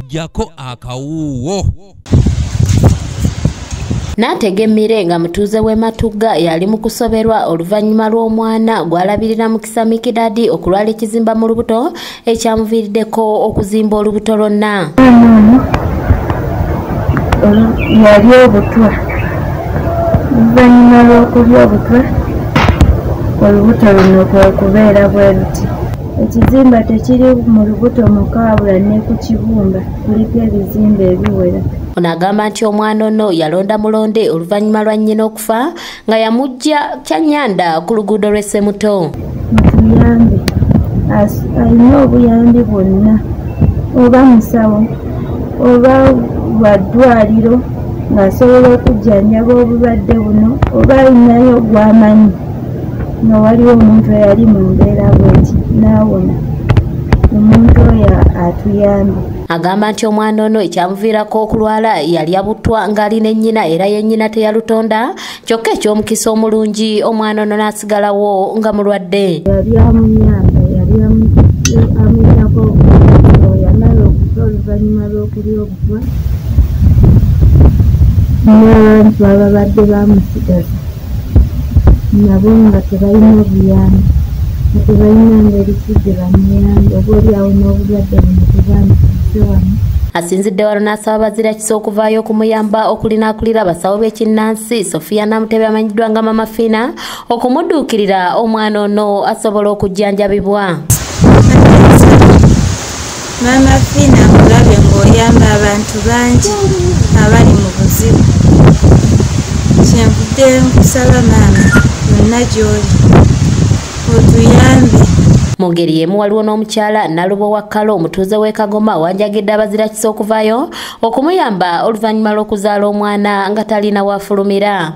jako akawuwo. Nategemmire nga mutuuze w'e Matugga yali mu kusoberwa oluvannyuma lw'omwana gw'alabirira mu Kisamikidadi okulwala ekizimba mu lubuto ekyamuviiriddeko okuzimba olubuto lwonna. Yali obutwa oluvannyuma lw'okulya obutwa olubuto luno kwekubeera bwe luti. Ekizimba tekiri mu lubuto mukaabula ne ku kibumba kuliko ebizimba ebiwera. Ono agamba nti omwana ono yalonda mulonde oluvannyuma lwa nnyina okufa nga yamujja Kyanyanda ku luguudo lw'e Ssemuto. Mutuyambe, alina obuyambi bwonna, oba musawo oba bwa ddwaliro ng'asobola okujjanjaba obulwadde buno, oba alinayo gw'amanyi nga waliwo omuntu eyali mu mbeera bw'eti n'awona, omuntu oyo atuyambe. Agamba nti omwana ono ekyamuviirako okulwala yali abutwa ng'ali ne nnyina era ye nnyina teyalutonda, kyokka eky'omukisa omulungi omwana ono n'asigalawo nga mulwadde. Yali amuyamba, yali amuyako yamala okufa oluvannyuma lw'okulya obutwa n'abantu baba badde bamusigaza nabo nga tebalina buyambi, nga tebalina ngeri ki gye bamuyambe, oba oliawo n'obulwadde buno tebamusise wano. Asinzidde wano n'asaba Bazirakiso okuvaayo okumuyamba okulinakulira abasawo b'ekinnansi Sofia Namutebe amanyiddwa nga Mama Fina okumudduukirira omwana ono asobola okujjanjabibwa. Mama Fina mulabe ng'oyamba abantu bangi abali mu buzibu. Kyenvudde nkusaba maama yonna gy'oli otuyambe. Mu ngeri y'emu waliwo n'omukyala Nalubo wa Kalo omutuuze w'e Kagoma wanjagidde Abazirakiso okuvaayo okumuyamba oluvannyuma lw'okuzaala omwana nga talina wafulumira.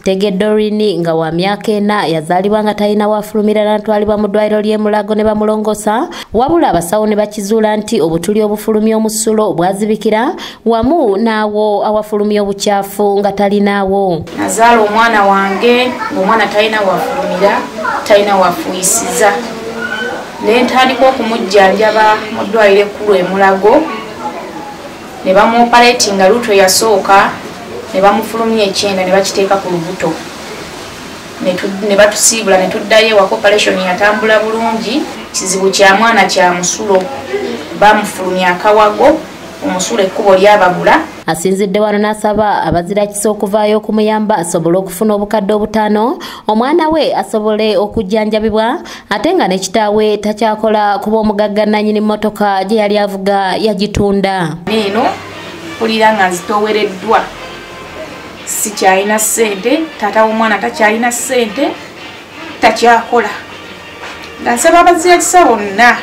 Tege Dorini nga wa myaka 4 yazaalibwa nga talina wafulumira n'atwalibwa mu ddwaliro ly'e Mulago ne bamulongosa, wabula abasawo ne bakizuula nti obutuli obufulumya omusulo bwazibikira wamu n'awo awafulumya obukyafu nga talinaawo. Nazaala omwana wange ng'omwana talina wafulumira, talina wafuyisiza. Ne ntandika okumujjanjaba mu ddwaliro ekkulu e Mulago ne bamuopaletinga luuto yasooka ne bamufulumya ekyenda ne bakiteeka ku lubuto ne batusiibula ne tuddayo ewaka operation yatambula bulungi. Kizibu kya mwana kya musulo, bamufulumya akawago omusulo ekkubo lyababula. Asinzidde wano n'asaba Abazirakiso okuvaayo okumuyamba asobole okufuna obukadde 5 omwana we asobole okujjanjabibwa ate nga ne kitaawe takyakola kuba omugagga nannyini mmotoka gye yali avuga yagitunda. Neeno mpulira nga nzitoowereddwa, sikyalina ssente, taata w'omwana takyalina ssente, takyakola. Nga nsaba Abazirakiso bonna,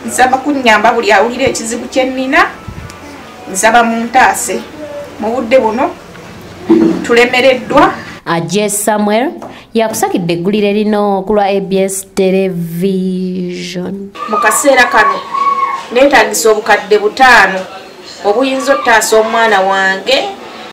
nsaba kunnyamba buli awulira ekizibu kye nnina, nsaba muntaase mu budde buno tulemereddwa. Ajje Samuel yakusakidde eggulire lino ku lwa ABS Television. Mu kaseera kano neetaagisa obukadde 5 obuyinza ottaasa omwana wange